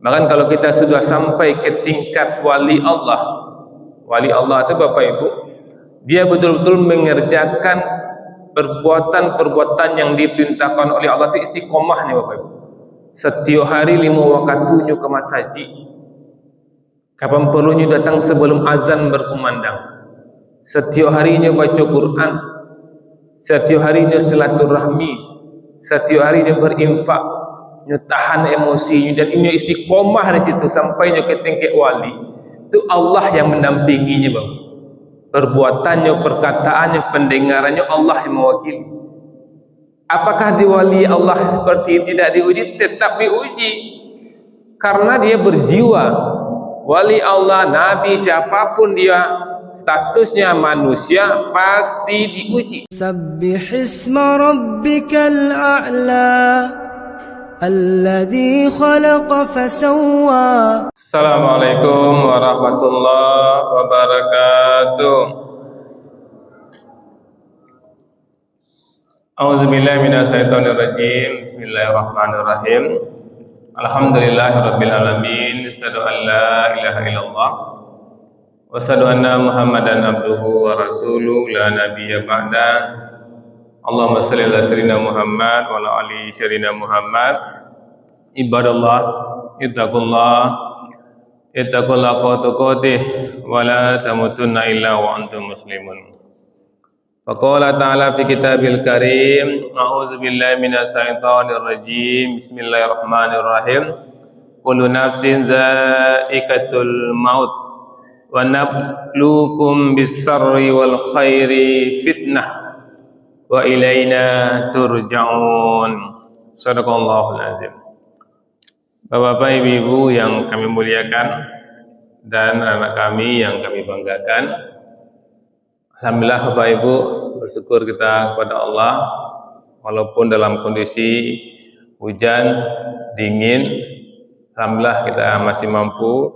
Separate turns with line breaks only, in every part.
Bahkan kalau kita sudah sampai ke tingkat wali Allah itu Bapak Ibu, dia betul-betul mengerjakan perbuatan-perbuatan yang diperintahkan oleh Allah itu istiqomahnya Bapak Ibu. Setiap hari 5 waktunya ke masjid. Kapan perlunya datang sebelum azan berkumandang. Setiap harinya baca Quran. Setiap harinya silaturahmi. Setiap harinya berinfak. Tahan emosinya dan ini istiqomah di situ sampai ke tingkat wali. Itu Allah yang mendampinginya Bang. Perbuatannya, perkataannya, pendengarannya Allah yang mewakili. Apakah di wali Allah seperti tidak diuji? Tetap diuji. Karena dia berjiwa. Wali Allah, Nabi, siapapun dia, statusnya manusia pasti diuji.
Sabbihisma rabbikal a'la alladzi khalaqa fasawwa.
Assalamualaikum warahmatullahi wabarakatuh. A'udzubillahi minasyaitonirrajim. Bismillahirrahmanirrahim. Alhamdulillahirabbil alamin. Asyhadu an la ilaha illallah wa asyhadu anna Muhammadan abduhu wa rasuluhu la nabiyya ba'da. Allahumma shalli ala sayyidina Muhammad wa ala ali sayyidina Muhammad. Ibadallah, ittaqullaha haqqa tuqatih wa la tamutunna illa wa antum muslimun. Faqala ta'ala fi kitabil karim, a'udzu billahi minasy syaithanir rajim. Bismillahirrahmanirrahim. Kullu nafsin za'iqatul maut wa nabluukum bis-sarri wal khairi fitnah wa ilaina turja'un. Shadaqallahul azim. Bapak-bapak, ibu-ibu yang kami muliakan dan anak kami yang kami banggakan, alhamdulillah Bapak Ibu, bersyukur kita kepada Allah walaupun dalam kondisi hujan, dingin, alhamdulillah kita masih mampu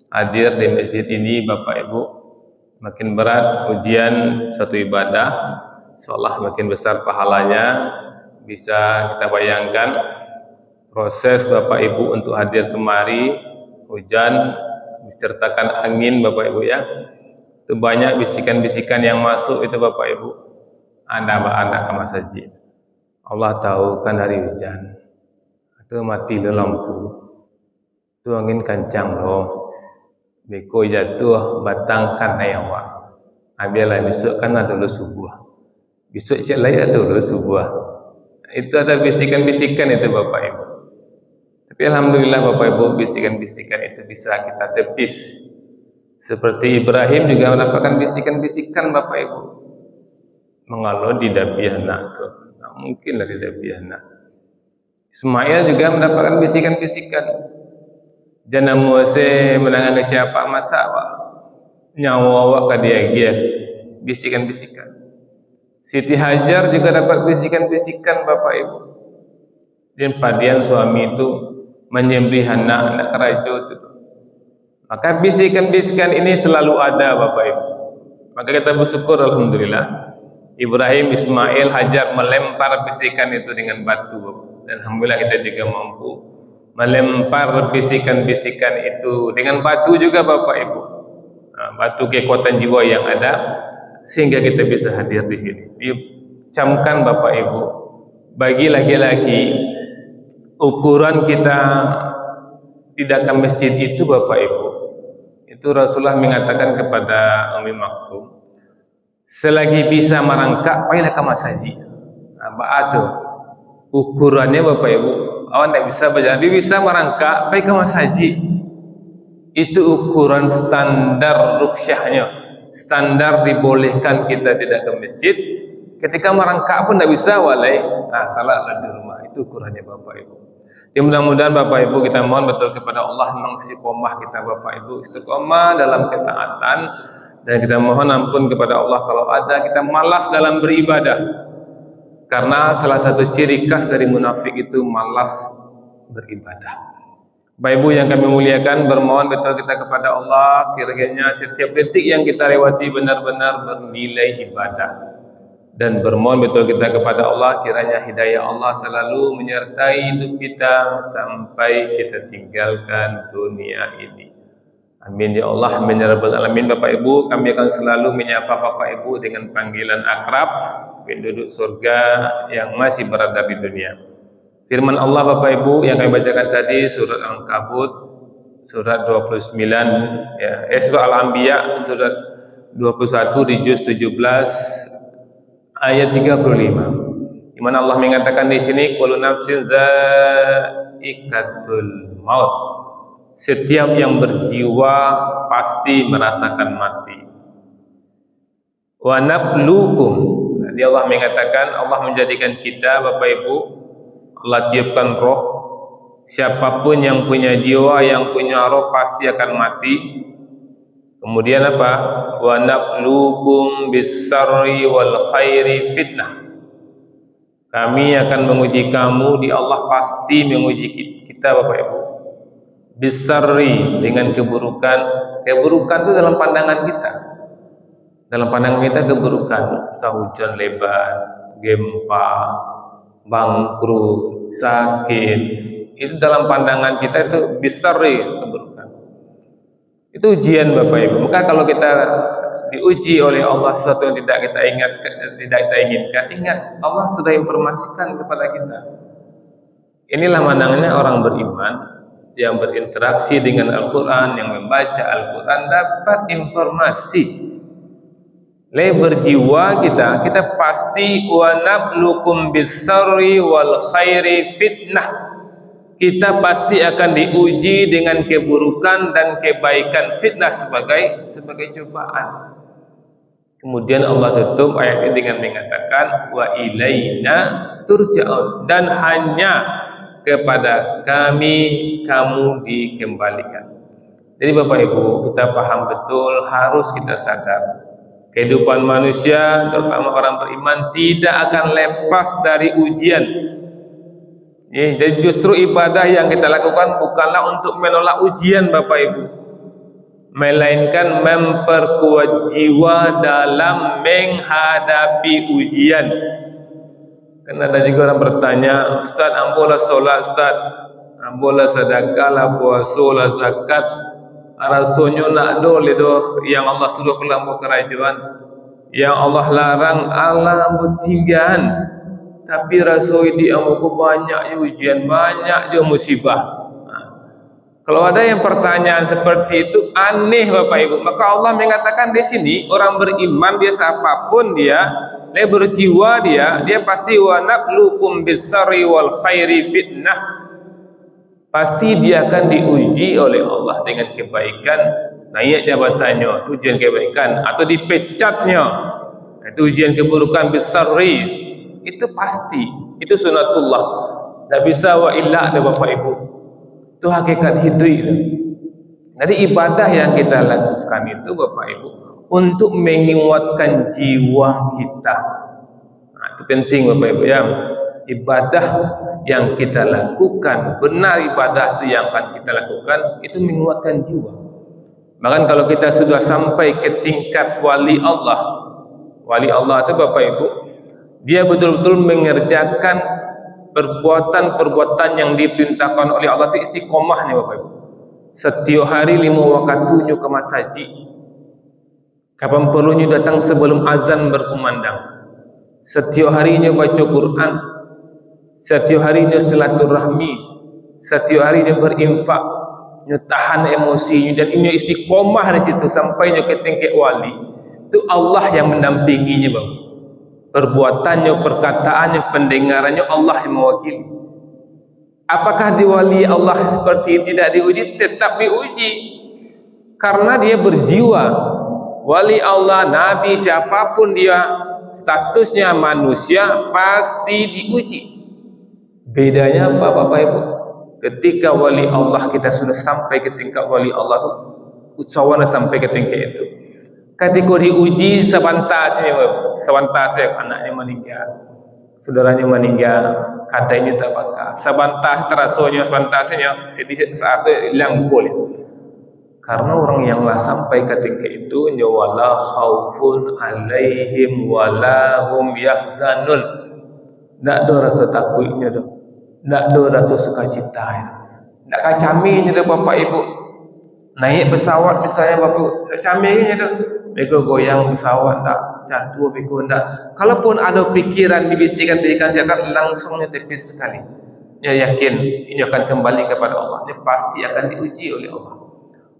hadir di masjid ini Bapak Ibu. Makin berat ujian satu ibadah, seolah makin besar pahalanya. Bisa kita bayangkan proses Bapak Ibu untuk hadir kemari, hujan disertakan angin Bapak Ibu ya. Itu banyak bisikan-bisikan yang masuk itu Bapak Ibu. Anda ke masjid. Allah tahu kan hari hujan. Itu mati lampu. Itu angin kencang loh. Beko jatuh batang kan ayawa. Abilah besok kan ada subuh. Besok cek lain ada subuh. Itu ada bisikan-bisikan itu Bapak Ibu. Tapi alhamdulillah Bapak Ibu, bisikan-bisikan itu bisa kita tepis. Seperti Ibrahim juga mendapatkan bisikan-bisikan Bapak Ibu. Mengalau di Dabiana tuh. Nah, mungkinlah di Dabiana. Ismail juga mendapatkan bisikan-bisikan. Jana Mose menangan kecapa masa nyawa ke dia bisikan-bisikan. Siti Hajar juga dapat bisikan-bisikan Bapak Ibu. Dan padian suami itu menyembelih anak kerajo itu. Maka bisikan-bisikan ini selalu ada Bapak Ibu. Maka kita bersyukur alhamdulillah. Ibrahim, Ismail, Hajar melempar bisikan itu dengan batu. Dan alhamdulillah kita juga mampu melempar bisikan-bisikan itu dengan batu juga Bapak Ibu. Nah, batu kekuatan jiwa yang ada sehingga kita bisa hadir di sini. Dicamkan Bapak Ibu, bagi laki-laki ukuran kita tidak ke masjid itu Bapak Ibu. Itu Rasulullah mengatakan kepada Ummi Maktum, selagi bisa merangkak, pergilah ke masjid. Apa itu? Ukurannya Bapak Ibu, awak tidak bisa berjalan, dia bisa merangkak, pergi ke masjid. Itu ukuran standar ruqsyahnya, standar dibolehkan kita tidak ke masjid. Ketika merangkak pun tidak bisa, walai, salatlah di rumah. Itu ukurannya Bapak Ibu. Ya mudah-mudahan Bapak Ibu kita mohon betul kepada Allah mengistiqomah kita Bapak Ibu, istiqomah dalam ketaatan, dan kita mohon ampun kepada Allah kalau ada kita malas dalam beribadah. Karena salah satu ciri khas dari munafik itu malas beribadah. Bapak Ibu yang kami muliakan, bermohon betul kita kepada Allah kiranya setiap detik yang kita lewati benar-benar bernilai ibadah. dan bermohon betul kita kepada Allah kiranya hidayah Allah selalu menyertai hidup kita sampai kita tinggalkan dunia ini. Amin ya Allah, amin ya rabbal alamin. Bapak Ibu, kami akan selalu menyapa Bapak Ibu dengan panggilan akrab, penduduk surga yang masih berada di dunia. Firman Allah Bapak Ibu yang kami bacakan tadi surat Al-Ankabut surat 29 ya, surat Al-Anbiya surat 21 di juz 17 ayat 35. Di mana Allah mengatakan di sini kullu nafsin za'iqatul maut. Setiap yang berjiwa pasti merasakan mati. Wa nabluukum. Jadi Allah mengatakan, Allah menjadikan kita Bapak Ibu, Allah tiupkan roh. Siapapun yang punya jiwa, yang punya roh pasti akan mati. Kemudian apa? Wa nabluukum bis-sarri wal khairi fitnah. Kami akan menguji kamu, di Allah pasti menguji kita Bapak Ibu. Bis-sarri dengan keburukan. Keburukan itu dalam pandangan kita. Dalam pandangan kita keburukan, hujan lebat, gempa, bangkrut, sakit. Itu dalam pandangan kita itu bis-sarri keburukan. Itu ujian Bapak Ibu. Maka kalau kita diuji oleh Allah sesuatu yang tidak kita inginkan, ingat Allah sudah informasikan kepada kita. Inilah mandangannya orang beriman yang berinteraksi dengan Al-Quran, yang membaca Al-Quran dapat informasi. Berjiwa kita pasti wa nabluukum bis-sarri wal khairi fitnah. Kita pasti akan diuji dengan keburukan dan kebaikan, fitnah sebagai cobaan. Kemudian Allah tutup ayat ini dengan mengatakan wa ilaina turja'un, dan hanya kepada kami kamu dikembalikan. Jadi Bapak Ibu, kita paham betul, harus kita sadar kehidupan manusia, terutama orang beriman, tidak akan lepas dari ujian. Jadi justru ibadah yang kita lakukan bukanlah untuk menolak ujian Bapak Ibu, melainkan memperkuat jiwa dalam menghadapi ujian. Karena ada juga orang bertanya, Ustaz, ambola solat Ustaz, ambola sedekah lah, puasa lah, zakat, rasonyo nak dole doh yang Allah suruh kelambu kerajaan, yang Allah larang alam bertinggian. Tapi rasoi di amuku banyak ujian, banyak juga musibah. Kalau ada yang pertanyaan seperti itu aneh Bapak Ibu, maka Allah mengatakan di sini orang beriman dia siapapun dia berjiwa dia pasti wa nabluukum bis-sarri wal khairi fitnah. Pasti dia akan diuji oleh Allah dengan kebaikan, naik jabatannya, ujian kebaikan, atau dipecatnya, itu ujian keburukan bis-sarri. Itu pasti, itu sunatullah. Tak bisa wa illa ada Bapak Ibu. Itu hakikat hidup. Jadi ibadah yang kita lakukan itu Bapak Ibu untuk menguatkan jiwa kita. Nah, itu penting Bapak Ibu ya. Ibadah yang kita lakukan, benar ibadah itu yang akan kita lakukan, itu menguatkan jiwa. Bahkan kalau kita sudah sampai ke tingkat wali Allah itu Bapak Ibu, dia betul-betul mengerjakan perbuatan-perbuatan yang diperintahkan oleh Allah itu istiqomahnya Bapak Ibu. Setiap hari 5 waktunya ke masjid. Kapan perlunya datang sebelum azan berkumandang. Setiap harinya baca Quran. Setiap harinya silaturahmi. Setiap harinya berinfak. Tahan emosinya, dan ini istiqomah di situ sampainya ke tingkat wali. Itu Allah yang mendampinginya Bapak. Perbuatannya, perkataannya, pendengarannya Allah yang mewakili. Apakah di wali Allah seperti tidak diuji? Tetap diuji, karena dia berjiwa. Wali Allah, Nabi, siapapun dia, statusnya manusia, pasti diuji. Bedanya apa Bapak Ibu? Ketika wali Allah kita sudah sampai ke tingkat wali Allah itu, ucawana sampai ke tingkat itu. Ketika diuji sebantasnya, anaknya meninggal, saudaranya meninggal, katanya tak bakal. Sebantas terasonya, sebantasnya, sedikit saat itu hilang boleh. Karena orang yang lah sampai ketika itu wala khaufun alaihim wala hum yahzanun. Ndak ada rasa takutnya dah. Ndak ada rasa sukacita. Ndak kacaminya dah bapak ibu. Naik pesawat misalnya bapak ibu, ndak caminya dah. Mereka goyang pesawat ndak jatuh mereka ndak. Kalaupun ada pikiran dibisikkan setan langsungnya tipis sekali. Ya yakin ini akan kembali kepada Allah. Ini pasti akan diuji oleh Allah.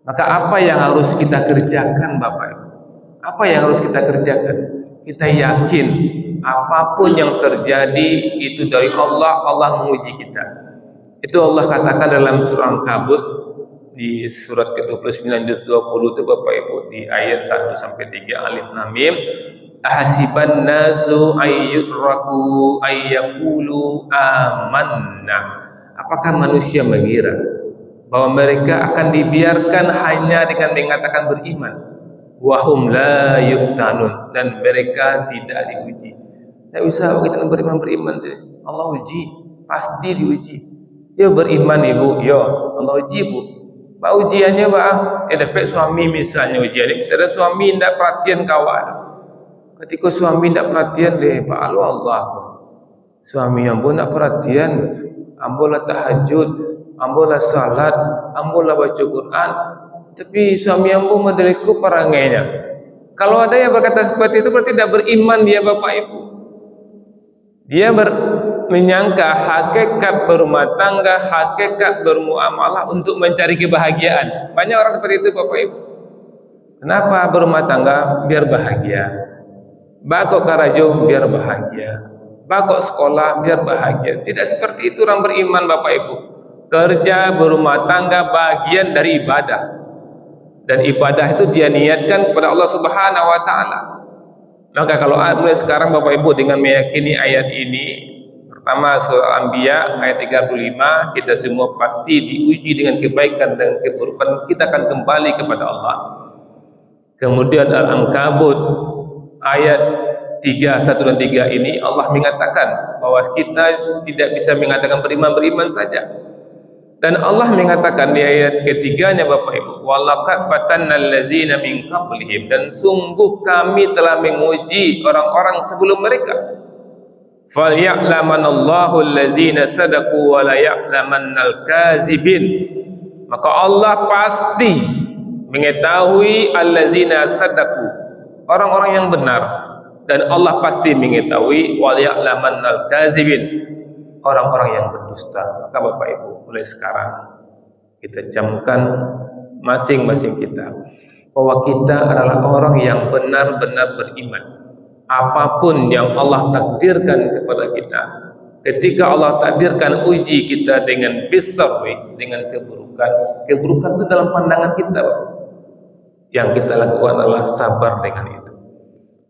Maka apa yang harus kita kerjakan Bapak Ibu? Apa yang harus kita kerjakan? Kita yakin apapun yang terjadi itu dari Allah, Allah menguji kita. Itu Allah katakan dalam surah Al-Kabut di surat ke-29 juz 20 itu Bapak Ibu di ayat 1 sampai 3 alif lam mim. Ahasiban nasu ayyutraku ayyaqulu amanna. Apakah manusia mengira bahwa mereka akan dibiarkan hanya dengan mengatakan beriman, wahum la yuftanun, dan mereka tidak diuji. Tidak bisa kita beriman saja. Allah uji, pasti diuji. Ya beriman ibu, ya Allah uji ibu. Pak ujiannya pak, dapat suami misalnya ujian, misalnya suami tidak perhatian kawan. Ketika suami tidak perhatian deh, pak Allah. Suami yang pun tidak perhatian, ambolah tahajud, ambolah salat, ambolah baca Quran, tapi suami ambo modeliku perangainya. Kalau ada yang berkata seperti itu berarti tidak beriman dia Bapak Ibu. Dia menyangka hakikat berumah tangga, hakikat bermuamalah untuk mencari kebahagiaan. Banyak orang seperti itu Bapak Ibu. Kenapa berumah tangga? Biar bahagia. Bakok karajo biar bahagia. Bakok sekolah biar bahagia. Tidak seperti itu orang beriman Bapak Ibu. Kerja berumah tangga bagian dari ibadah, dan ibadah itu dia niatkan kepada Allah Subhanahu wa taala. Maka kalau mulai sekarang Bapak Ibu dengan meyakini ayat ini, pertama surah Anbiya ayat 35, kita semua pasti diuji dengan kebaikan dan keburukan, kita akan kembali kepada Allah. Kemudian Al-Ankabut ayat 1 dan 3 ini Allah mengatakan bahwa kita tidak bisa mengatakan beriman saja. Dan Allah mengatakan di ayat ketiganya Bapak Ibu, walaqad fatannal ladzina min qablihim, dan sungguh kami telah menguji orang-orang sebelum mereka. Falya'lamanallahu allazina sadaqu wa la ya'lamannal kazibin. Maka Allah pasti mengetahui allazina sadaqu, orang-orang yang benar, dan Allah pasti mengetahui wa ya'lamannal kazibin, orang-orang yang berdusta. Maka Bapak Ibu, mulai sekarang kita camkan masing-masing kita bahwa kita adalah orang yang benar-benar beriman. Apapun yang Allah takdirkan kepada kita, ketika Allah takdirkan uji kita dengan bisarri, dengan keburukan itu dalam pandangan kita, Bapak. Yang kita lakukan adalah sabar dengan itu.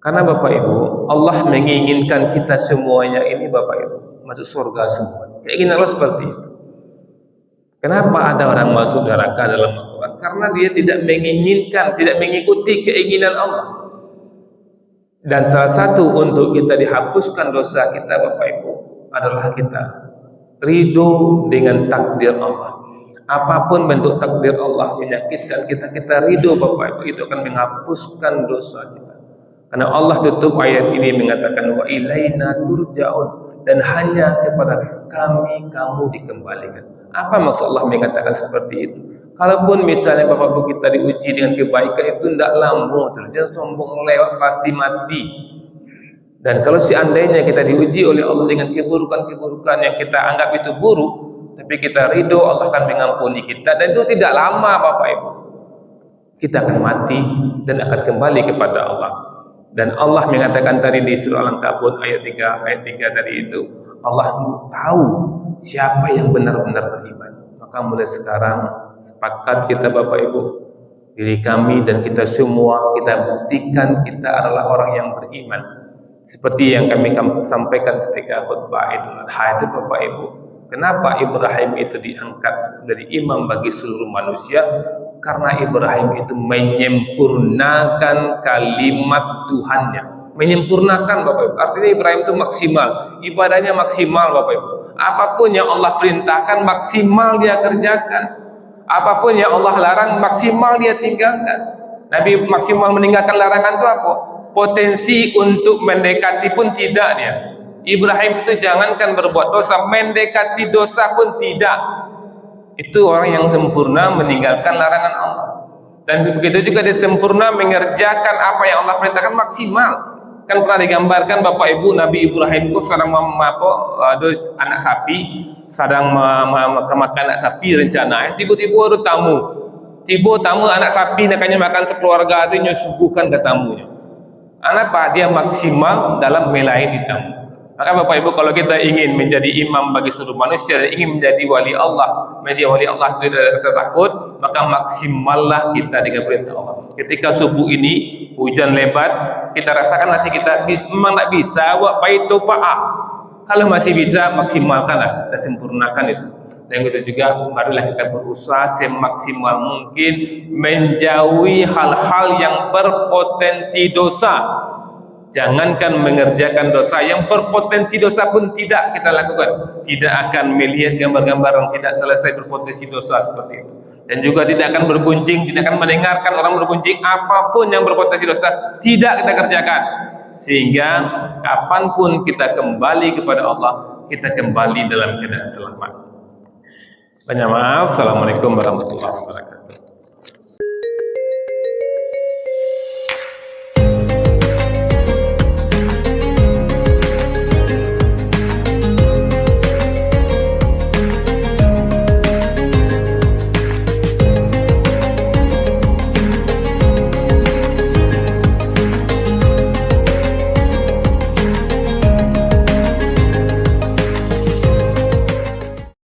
Karena Bapak Ibu, Allah menginginkan kita semuanya ini Bapak Ibu masuk surga semua. Keinginan Allah seperti itu. Kenapa ada orang masuk neraka dalam Al-Quran? Karena dia tidak menginginkan, tidak mengikuti keinginan Allah. Dan salah satu untuk kita dihapuskan dosa kita Bapak Ibu adalah kita ridho dengan takdir Allah. Apapun bentuk takdir Allah menyakitkan kita, kita ridho Bapak Ibu, itu akan menghapuskan dosa kita. Karena Allah tutup ayat ini mengatakan wa ilaina turja'un, dan hanya kepada kami kamu dikembalikan. Apa maksud Allah mengatakan seperti itu? Kalaupun misalnya Bapak Ibu kita diuji dengan kebaikan itu tidak lama, jangan sombong lewat pasti mati. Dan kalau seandainya kita diuji oleh Allah dengan keburukan-keburukan yang kita anggap itu buruk, tapi kita ridho, Allah akan mengampuni kita, dan itu tidak lama Bapak Ibu. Kita akan mati dan akan kembali kepada Allah. Dan Allah mengatakan tadi di surah Al-Ankabut ayat 3 tadi itu, Allah tahu siapa yang benar-benar beriman. Maka mulai sekarang sepakat kita Bapak Ibu, diri kami dan kita semua, kita buktikan kita adalah orang yang beriman. Seperti yang kami sampaikan ketika khutbah Idul Adha itu Bapak Ibu, kenapa Ibrahim itu diangkat dari imam bagi seluruh manusia? Karena Ibrahim itu menyempurnakan kalimat Tuhannya, menyempurnakan Bapak Ibu. Artinya Ibrahim itu maksimal, ibadahnya maksimal Bapak Ibu. Apapun yang Allah perintahkan maksimal dia kerjakan. Apapun yang Allah larang maksimal dia tinggalkan. Nabi maksimal meninggalkan larangan itu apa? Potensi untuk mendekati pun tidak dia. Ibrahim itu jangankan berbuat dosa, mendekati dosa pun tidak. Itu orang yang sempurna meninggalkan larangan Allah. Dan begitu juga dia sempurna mengerjakan apa yang Allah perintahkan maksimal. Kan pernah digambarkan Bapak Ibu Nabi Ibrahim itu sedang anak sapi, sedang makan anak sapi rencana. Tiba-tiba ada tamu. Tiba tamu anak sapi nakanya makan sekeluarga itu nyuguhkan ke tamunya. Kenapa? Dia maksimal dalam melayani tamu. Maka Bapak Ibu, kalau kita ingin menjadi imam bagi seluruh manusia dan ingin menjadi wali Allah, tidak ada rasa takut, maka maksimallah kita dengan perintah Allah. Ketika subuh ini hujan lebat, kita rasakan hati kita memang tak bisa buat baik topa'ah. Kalau masih bisa, maksimalkanlah, kita sempurnakan itu. Dan itu juga marilah kita berusaha semaksimal mungkin menjauhi hal-hal yang berpotensi dosa. Jangankan mengerjakan dosa, yang berpotensi dosa pun tidak kita lakukan. Tidak akan melihat gambar-gambar yang tidak selesai berpotensi dosa seperti itu. Dan juga tidak akan bergunjing, tidak akan mendengarkan orang bergunjing. Apapun yang berpotensi dosa tidak kita kerjakan. Sehingga kapanpun kita kembali kepada Allah, kita kembali dalam keadaan selamat. Banyak maaf. Assalamualaikum warahmatullahi wabarakatuh.